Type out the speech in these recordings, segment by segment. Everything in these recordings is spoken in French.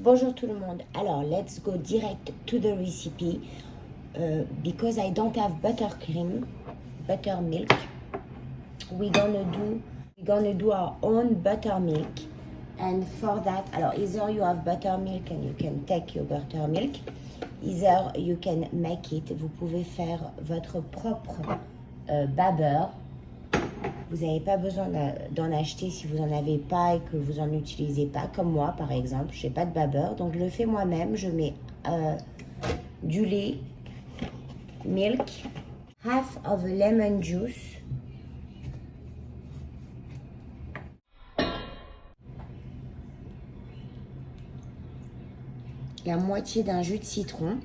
Bonjour tout le monde. Alors, let's go direct to the recipe. Because I don't have buttermilk, we're gonna do our own buttermilk. And for that, alors either you have buttermilk and you can take your buttermilk, either you can make it. Vous pouvez faire votre propre bas beurre. Vous n'avez pas besoin d'en acheter si vous n'en avez pas et que vous n'en utilisez pas, comme moi par exemple. Je n'ai pas de bas beurre, donc je le fais moi-même. Je mets du lait, milk, half of a lemon juice, la moitié d'un jus de citron,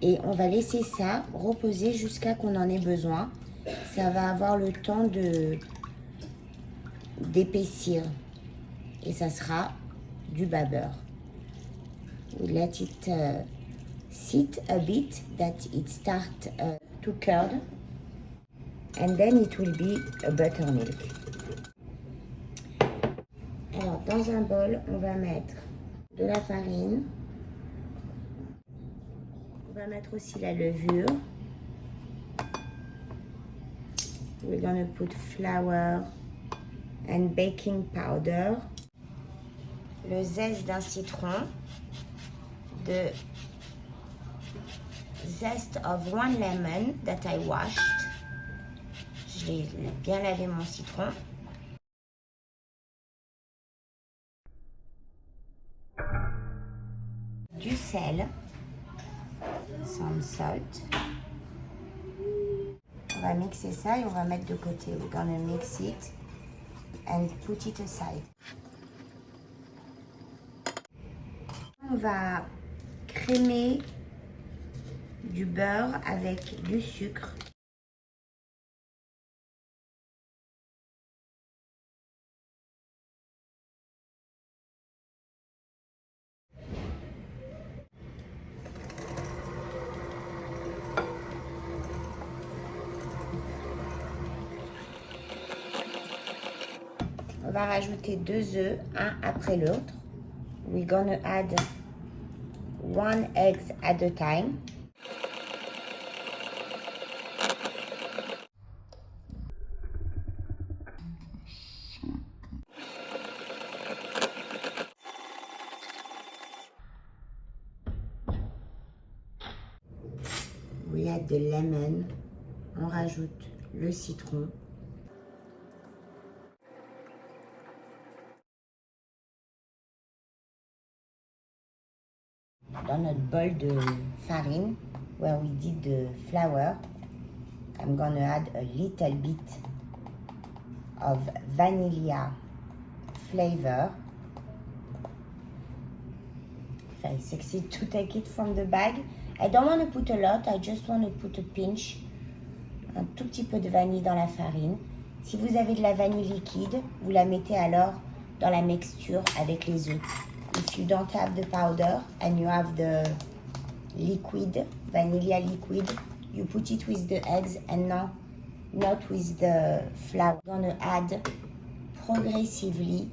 et on va laisser ça reposer jusqu'à qu'on en ait besoin. Ça va avoir le temps d'épaissir et ça sera du bas beurre. We let it sit a bit, that it start to curd, and then it will be a buttermilk. Alors dans un bol, on va mettre de la farine, on va mettre aussi la levure. We're gonna put flour and baking powder, le zeste d'un citron, the zest of one lemon that I washed. J'ai bien lavé mon citron. Du sel, some salt. On va mixer ça et on va mettre de côté. We're gonna mix it and put it aside. On va crémer du beurre avec du sucre. On va rajouter 2 œufs, un après l'autre. We're gonna add 1 egg at a time. We add the lemon. On rajoute le citron. Dans notre bol de farine, where we did the flour, I'm gonna add a little bit of vanilla flavor. If I succeed to take it from the bag. I don't want to put a lot, I just want to put a pinch. Un tout petit peu de vanille dans la farine. Si vous avez de la vanille liquide, vous la mettez alors dans la mixture avec les œufs. If you don't have the powder and you have the liquid, vanilla liquid, you put it with the eggs and not with the flour. I'm gonna add progressively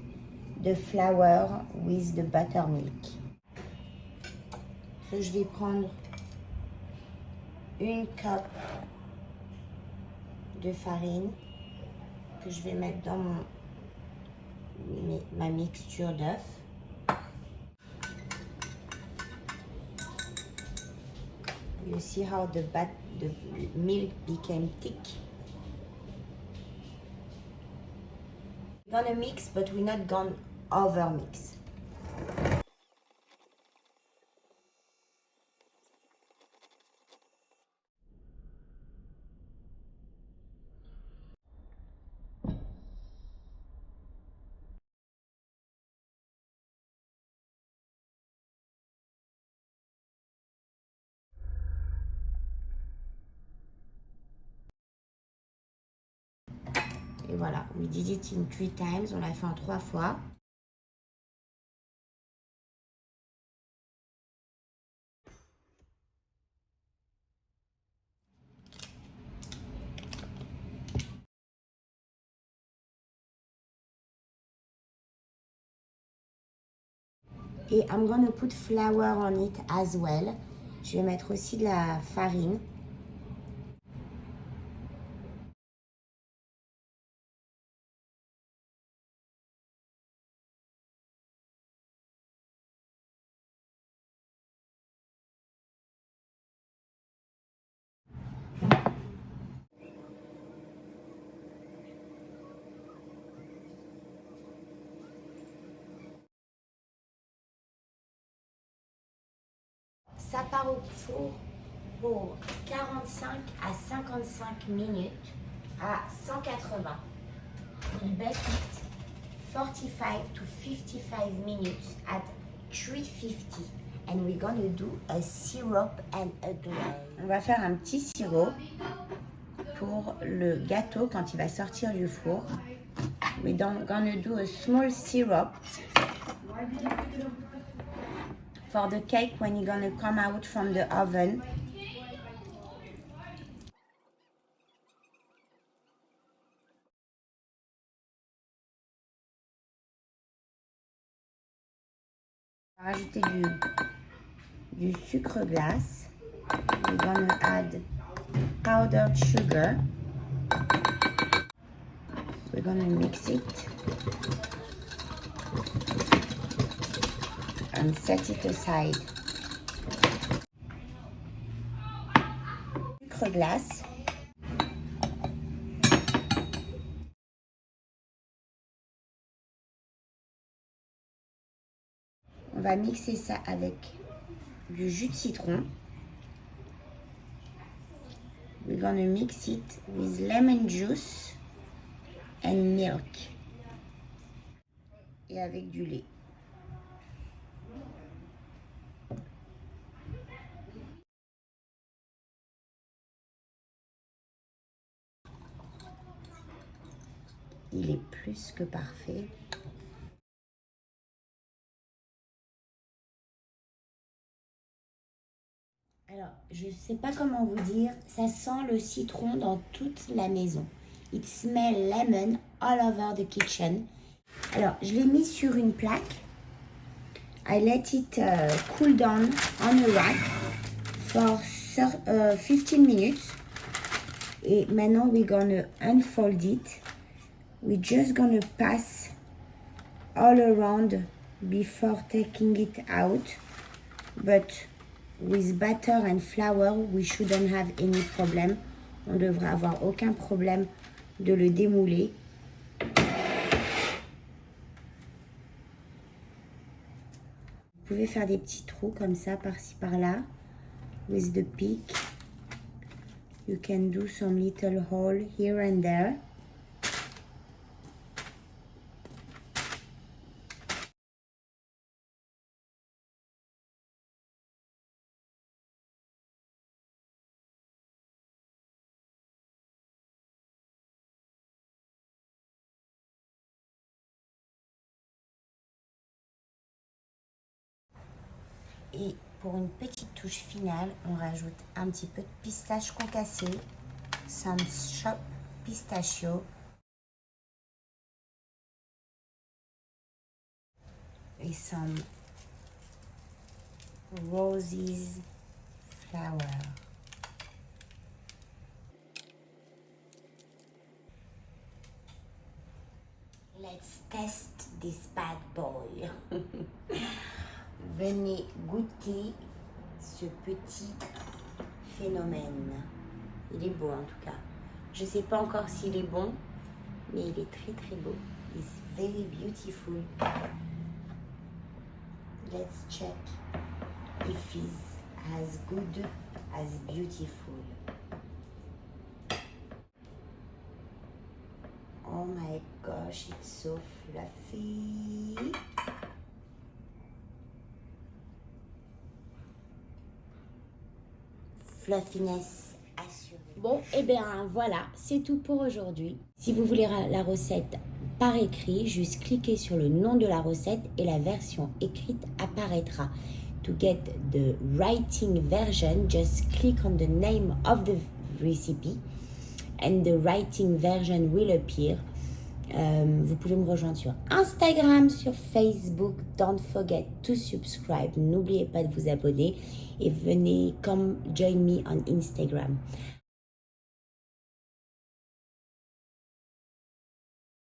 the flour with the buttermilk. So, je vais prendre une cup de farine que je vais mettre dans ma mixture d'œufs. You see how the milk became thick. We're gonna mix, but we're not gonna over mix. Et voilà, we did it in 3 times, on l'a fait en 3 fois. Et I'm gonna put flour on it as well. Je vais mettre aussi de la farine. Ça part au four pour 45 à 55 minutes à 180. We bake it 45 to 55 minutes at 350. And we're gonna do a syrup and a glaze. On va faire un petit sirop pour le gâteau quand il va sortir du four. We're gonna do a small syrup for the cake when you're gonna come out from the oven. Rajouter du sucre glace. We're gonna add powdered sugar. We're gonna mix it and set it aside. Sucre glace. On va mixer ça avec du jus de citron. We're gonna mix it with lemon juice and milk. Et avec du lait. Il est plus que parfait. Alors, je ne sais pas comment vous dire, ça sent le citron dans toute la maison. It smells lemon all over the kitchen. Alors, je l'ai mis sur une plaque. I let it cool down on a rack for 15 minutes. Et maintenant, we're gonna unfold it. We're just gonna pass all around before taking it out. But with butter and flour, we shouldn't have any problem. On devrait avoir aucun problème de le démouler. Vous pouvez faire des petits trous comme ça, par-ci, par-là. With the pick. You can do some little hole here and there. Et pour une petite touche finale, on rajoute un petit peu de pistache concassée, some chopped pistachio et some roses flower. Let's test this bad boy. Venez goûter ce petit phénomène. Il est beau en tout cas. Je ne sais pas encore s'il est bon, mais il est très très beau. It's very beautiful. Let's check if it's as good as beautiful. Oh my gosh, it's so fluffy. Fluffiness assurée. Bon, et bien voilà, c'est tout pour aujourd'hui. Si vous voulez la recette par écrit, juste cliquez sur le nom de la recette et la version écrite apparaîtra. To get the writing version, just click on the name of the recipe and the writing version will appear. Vous pouvez me rejoindre sur Instagram, sur Facebook. Don't forget to subscribe. N'oubliez pas de vous abonner et venez come join me on Instagram.